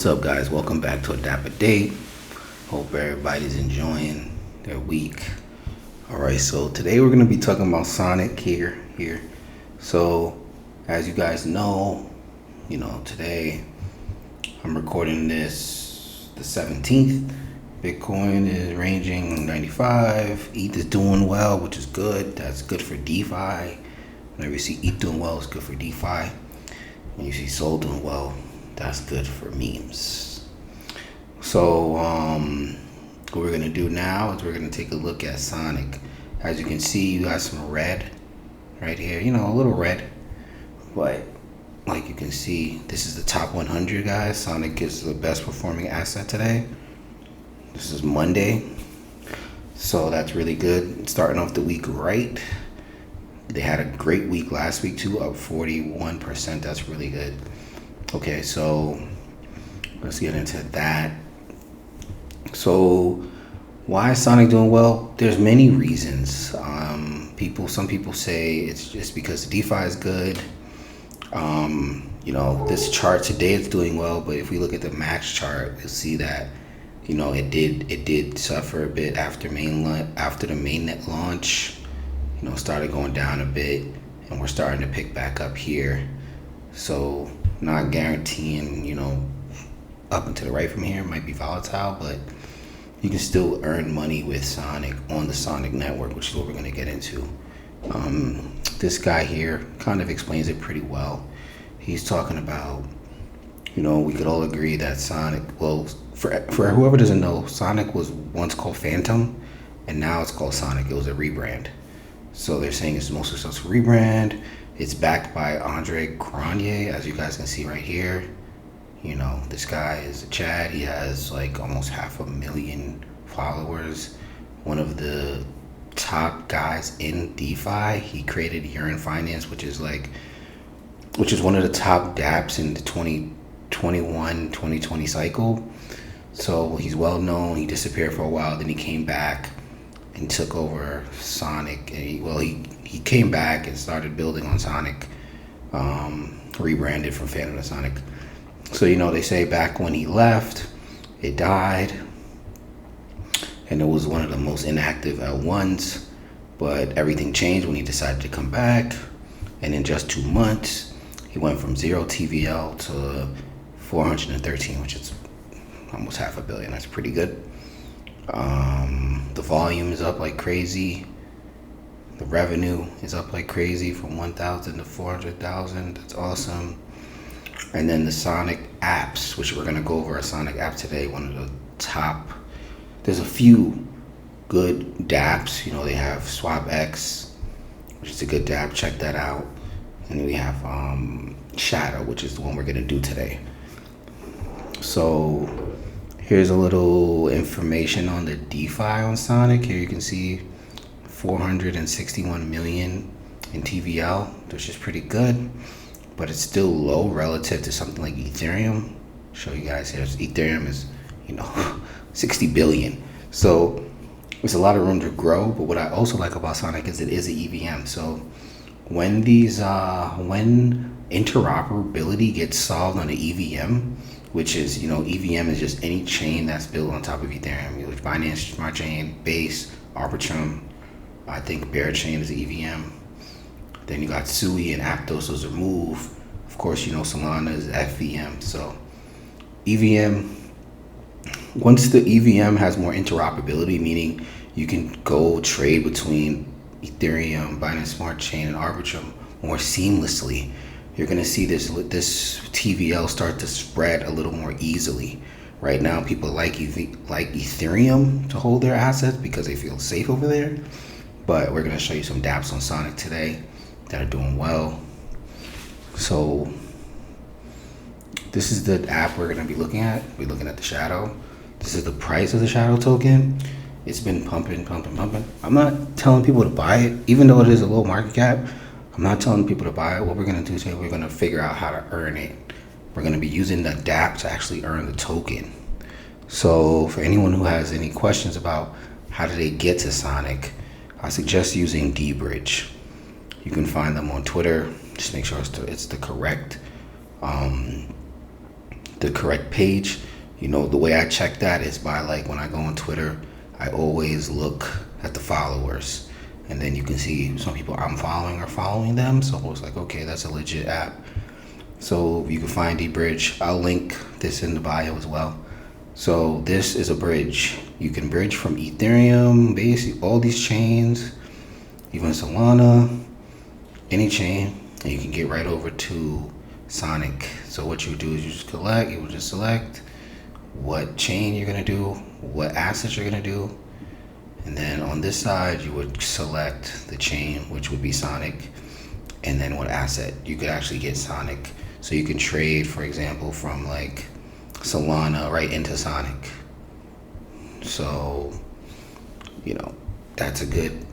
What's up, guys? Welcome back to a Dapper Day. Hope everybody's enjoying their week. All right, so today we're going to be talking about Sonic here. So, as you guys know, today I'm recording this the 17th. Bitcoin is ranging 95. ETH is doing well, which is good. That's good for DeFi. Whenever you see ETH doing well, it's good for DeFi. When you see Sol doing well, that's good for memes. So what we're gonna do now is we're gonna take a look at Sonic. As you can see, you got some red right here, a little red, but like you can see, this is the top 100, guys. Sonic is the best performing asset today. This is Monday, so that's really good. Starting off the week right. They had a great week last week too, up 41%. That's really good. Okay, so let's get into that. So why is Sonic doing well? There's many reasons. Some people say it's just because DeFi is good. This chart today is doing well, but if we look at the max chart, you'll see that it did suffer a bit after the mainnet launch. Started going down a bit, and we're starting to pick back up here. So not guaranteeing, up and to the right from here might be volatile, but you can still earn money with Sonic on the Sonic network, which is what we're going to get into. This guy here kind of explains it pretty well. He's talking about, we could all agree that Sonic, well, for whoever doesn't know, Sonic was once called Phantom, and now it's called Sonic. It was a rebrand. So they're saying it's the most successful rebrand. It's backed by Andre Cronje, as you guys can see right here. This guy is a Chad. He has like almost 500,000 followers. One of the top guys in DeFi. He created Urine Finance, which is one of the top dApps in the 2021-2020 cycle. So he's well known. He disappeared for a while, then he came back and took over Sonic. And he came back and started building on Sonic, rebranded from Phantom to Sonic. So they say back when he left, it died, and it was one of the most inactive L1s. But everything changed when he decided to come back, and in just 2 months, he went from 0 TVL to 413, which is almost $500 million. That's pretty good. The volume is up like crazy. The revenue is up like crazy from 1,000 to 400,000. That's awesome. And then the Sonic apps, which we're gonna go over a Sonic app today. One of the top. There's a few good dApps. They have SwapX, which is a good dApp. Check that out. And then we have Shadow, which is the one we're gonna do today. So here's a little information on the DeFi on Sonic. Here you can see 461 million in TVL, which is pretty good, but it's still low relative to something like Ethereum. Show you guys here. Ethereum is, 60 billion. So there's a lot of room to grow. But what I also like about Sonic is it is an EVM. So when when interoperability gets solved on an EVM, which is, EVM is just any chain that's built on top of Ethereum. Which Binance Smart Chain, Base, Arbitrum, I think Bear Chain is EVM. Then you got Sui and Aptos, those are Move. Of course, Solana is FVM. So EVM, once the EVM has more interoperability, meaning you can go trade between Ethereum, Binance Smart Chain, and Arbitrum more seamlessly, you're going to see this TVL start to spread a little more easily. Right now, people like Ethereum to hold their assets because they feel safe over there. But we're going to show you some dApps on Sonic today that are doing well. So this is the app we're going to be looking at. We're looking at the Shadow. This is the price of the Shadow token. It's been pumping. I'm not telling people to buy it, even though it is a low market cap. I'm not telling people to buy it. What we're going to do today, we're going to figure out how to earn it. We're going to be using the dApp to actually earn the token. So for anyone who has any questions about how do they get to Sonic, I suggest using dBridge. You can find them on Twitter. Just make sure it's the correct the correct page. You know, the way I check that is by, like, when I go on Twitter, I always look at the followers, and then you can see some people I'm following are following them. So it's like, okay, that's a legit app. So you can find the bridge. I'll link this in the bio as well. So this is a bridge. You can bridge from Ethereum, basically all these chains, even Solana, any chain, and you can get right over to Sonic. So what you do is you will just select what chain you're gonna do, what assets you're gonna do, and then on this side you would select the chain, which would be Sonic, and then what asset. You could actually get Sonic, so you can trade, for example, from like Solana right into Sonic. So, you know, that's a good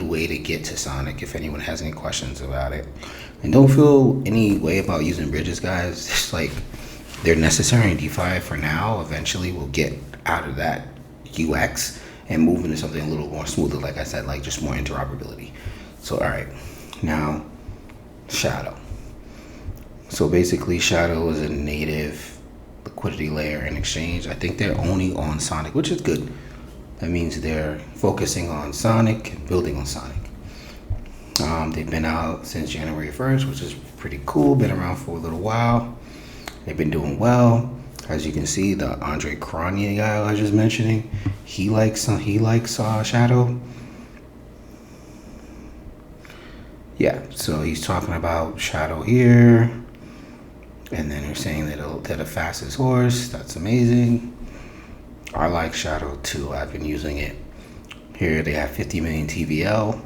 way to get to Sonic if anyone has any questions about it. And don't feel any way about using bridges, guys. It's like, they're necessary in DeFi for now. Eventually we'll get out of that UX and move into something a little more smoother, like I said, like just more interoperability. So all right, now Shadow. So basically Shadow is a native liquidity layer and exchange. I think they're only on Sonic, which is good. That means they're focusing on Sonic and building on Sonic. They've been out since January 1st, which is pretty cool. Been around for a little while. They've been doing well. As you can see, the Andre Cronje guy I was just mentioning, he likes Shadow. Yeah, so he's talking about Shadow here, and then they're saying that they're the fastest horse. That's amazing. I like Shadow too. I've been using it. Here they have 50 million TVL,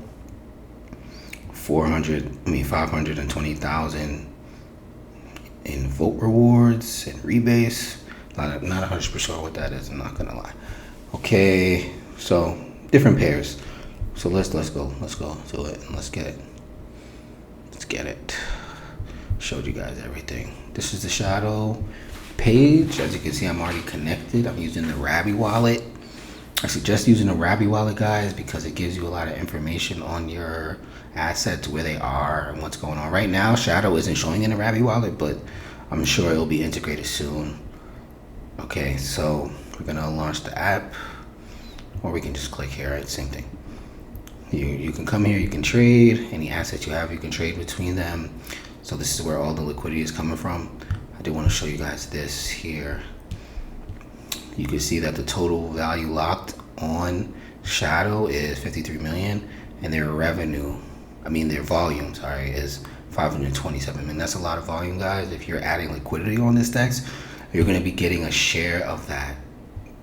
520,000 in vote rewards and rebates. Not 100% sure what that is, I'm not gonna lie. Okay, so different pairs. So let's go to it and let's get it. Showed you guys everything. This is the Shadow page. As you can see, I'm already connected. I'm using the Rabby wallet. I suggest using the Rabby wallet, guys, because it gives you a lot of information on your assets, where they are and what's going on. Right now, Shadow isn't showing in the Rabby wallet, but I'm sure it'll be integrated soon. Okay, so we're gonna launch the app, or we can just click here, right? Same thing. You can come here, you can trade any assets you have, you can trade between them. So this is where all the liquidity is coming from. I do want to show you guys this here. You can see that the total value locked on Shadow is 53 million, and their volume, is 527 million. That's a lot of volume, guys. If you're adding liquidity on this DEX, you're going to be getting a share of that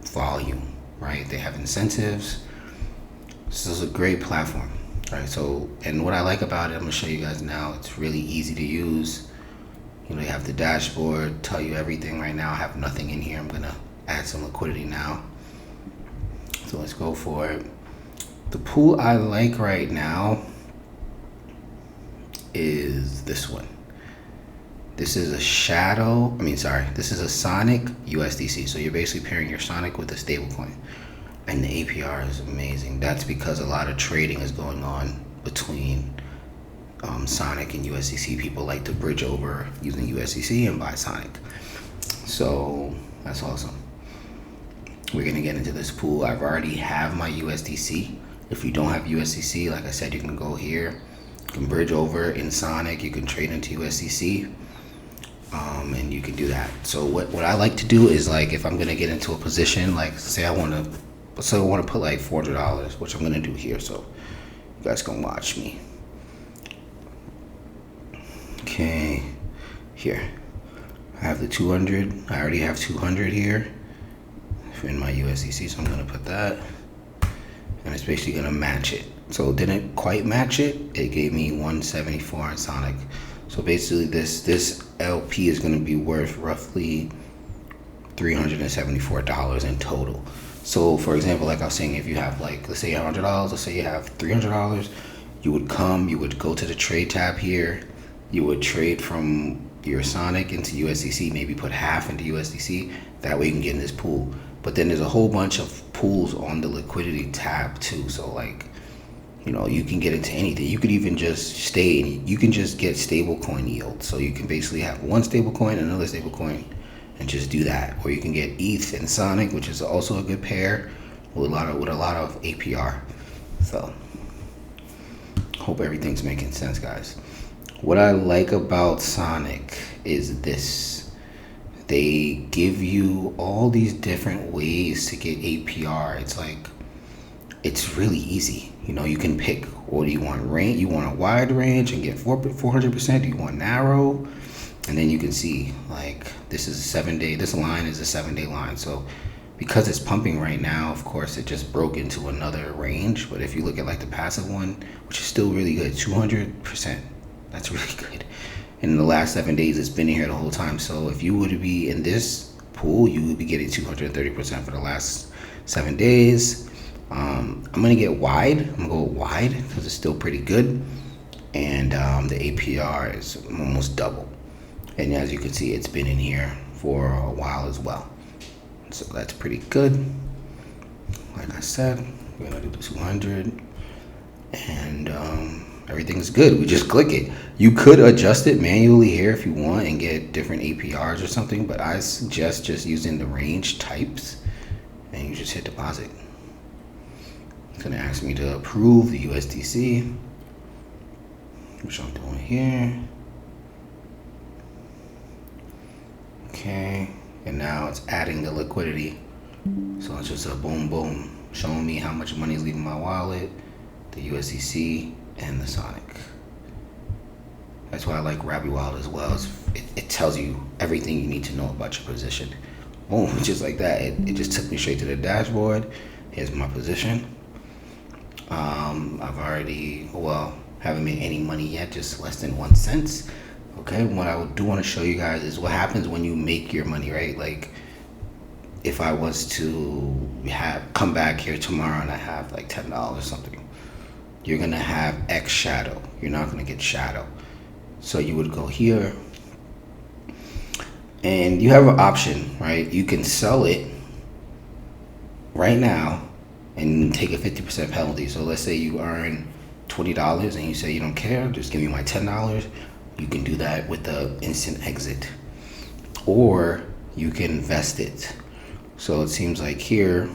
volume, right? They have incentives. This is a great platform, right? So, and what I like about it, I'm going to show you guys now. It's really easy to use. You know, you have the dashboard, tell you everything. Right now I have nothing in here. I'm going to add some liquidity now. So let's go for it. The pool I like right now is this one. This is a this is a Sonic USDC. So you're basically pairing your Sonic with a stablecoin, and the APR is amazing. That's because a lot of trading is going on between Sonic and USDC. People like to bridge over using USDC and buy Sonic. So that's awesome. We're gonna get into this pool. I've already have my USDC. If you don't have USDC, like I said, you can go here. You can bridge over in Sonic. You can trade into USDC, and you can do that. So what I like to do is, like, if I'm gonna get into a position, like say I want to put like $400, which I'm gonna do here. So you guys can watch me. Okay, here I have the 200. I already have 200 here in my USDC, so I'm gonna put that, and it's basically gonna match it. So it didn't quite match it. It gave me 174 in Sonic. So basically this LP is gonna be worth roughly $374 in total. So for example, like I was saying, if you have, like, let's say $100, let's say you have $300, you would go to the trade tab here. You would trade from your Sonic into USDC, maybe put half into USDC. That way you can get in this pool. But then there's a whole bunch of pools on the liquidity tab too. So, like, You know, you can get into anything. You could even just stay and you can just get stable coin yield. So you can basically have one stable coin and another stable coin and just do that. Or you can get ETH and Sonic, which is also a good pair with a lot of APR. So hope everything's making sense, guys. What I like about Sonic is this. They give you all these different ways to get APR. It's like, it's really easy. You know, you can pick, what do you want? Range? You want a wide range and get 400%? Do you want narrow? And then you can see, like, this is a 7-day, this line is a 7-day line. So because it's pumping right now, of course, it just broke into another range. But if you look at like the passive one, which is still really good, 200%, that's really good. And in the last 7 days, it's been here the whole time. So if you were to be in this pool, you would be getting 230% for the last 7 days. I'm gonna get wide. I'm gonna go wide because it's still pretty good, and the APR is almost double. And as you can see, it's been in here for a while as well, so that's pretty good. Like I said, we're gonna do the 200, and everything's good. We just click it. You could adjust it manually here if you want and get different APRs or something, but I suggest just using the range types, and you just hit deposit. It's gonna ask me to approve the USDC, which I'm doing here. Okay, and now it's adding the liquidity. So it's just a boom, boom, showing me how much money is leaving my wallet, the USDC, and the Sonic. That's why I like Rabbit Wallet as well. It tells you everything you need to know about your position. Boom, just like that. It just took me straight to the dashboard. Here's my position. I've already, haven't made any money yet, just less than 1 cent. Okay, what I do want to show you guys is what happens when you make your money, right? Like, if I was to come back here tomorrow and I have like $10 or something, you're gonna have X Shadow. You're not gonna get Shadow. So you would go here, and you have an option, right? You can sell it right now and take a 50% penalty. So let's say you earn $20 and you say you don't care, just give me my $10. You can do that with the instant exit, or you can invest it. So it seems like here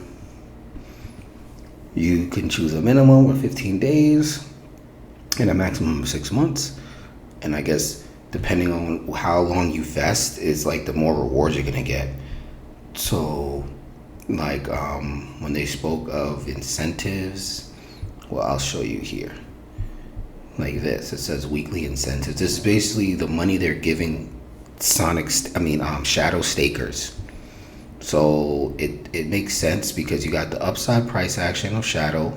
you can choose a minimum of 15 days and a maximum of 6 months. And I guess depending on how long you vest is like the more rewards you're gonna get. So like when they spoke of incentives, well, I'll show you here. Like this, it says weekly incentives. This is basically the money they're giving Shadow stakers. So it makes sense because you got the upside price action of Shadow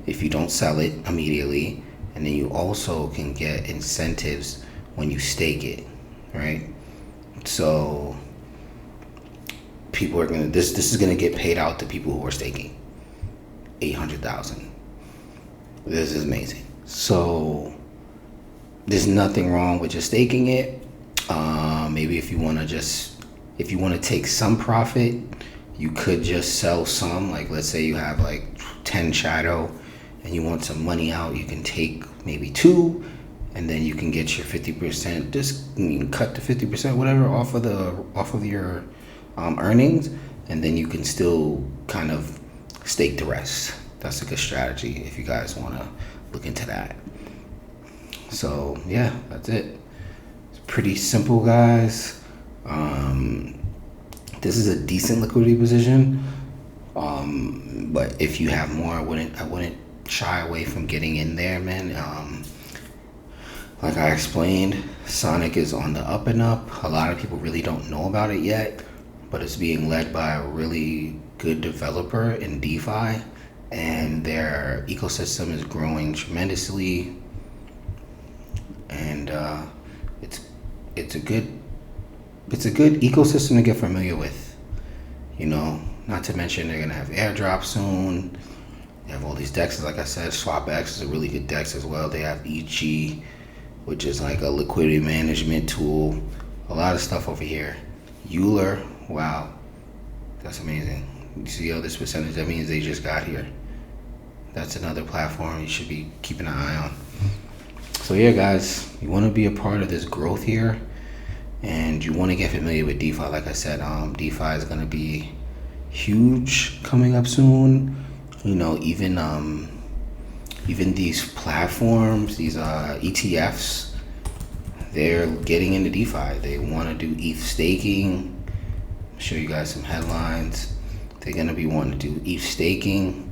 if you don't sell it immediately, and then you also can get incentives when you stake it, right? So people are gonna this is gonna get paid out to people who are staking 800,000. This is amazing. So there's nothing wrong with just staking it. Maybe if you want to take some profit, you could just sell some. Like let's say you have like 10 Shadow and you want some money out, you can take maybe 2, and then you can get your 50%. You can cut the 50%, whatever, off of your earnings, and then you can still kind of stake the rest. That's a good strategy if you guys want to look into that. So yeah, that's it. It's pretty simple, guys. This is a decent liquidity position, but if you have more, I wouldn't shy away from getting in there, man. Like I explained, Sonic is on the up and up. A lot of people really don't know about it yet, but it's being led by a really good developer in DeFi, and their ecosystem is growing tremendously, and it's a good ecosystem to get familiar with, you know. Not to mention they're gonna have airdrop soon. They have all these dexes, like I said. SwapX is a really good dex as well. They have EG, which is like a liquidity management tool. A lot of stuff over here. Euler, wow, that's amazing. You see all this percentage? That means they just got here. That's another platform you should be keeping an eye on. So yeah, guys, you want to be a part of this growth here, and you want to get familiar with DeFi. Like I said, DeFi is going to be huge coming up soon. You know, even these platforms, these ETFs, they're getting into DeFi. They want to do ETH staking. I'll show you guys some headlines. They're going to be wanting to do ETH staking,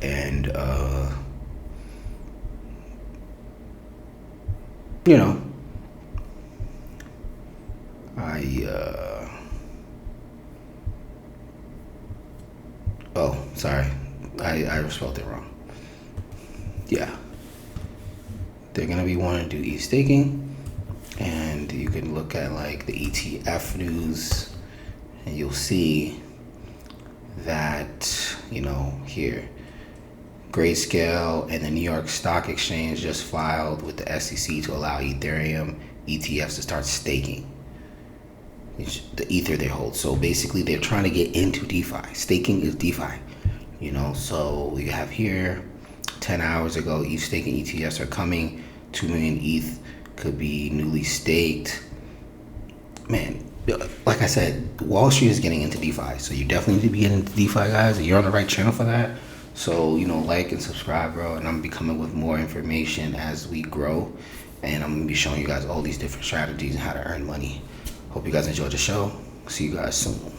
and you know, oh, sorry, I spelled it wrong. Yeah, they're gonna be wanting to do ETH staking, and you can look at like the ETF news, and you'll see that, you know, here, Grayscale and the New York Stock Exchange just filed with the SEC to allow Ethereum ETFs to start staking the ether they hold. So basically, they're trying to get into DeFi. Staking is DeFi, you know. So you have here, 10 hours ago, ETH staking ETFs are coming. 2 million ETH could be newly staked. Man, like I said, Wall Street is getting into DeFi. So you definitely need to be getting into DeFi, guys. And you're on the right channel for that. So, you know, like and subscribe, bro. And I'm gonna be coming with more information as we grow. And I'm gonna be showing you guys all these different strategies and how to earn money. Hope you guys enjoyed the show. See you guys soon.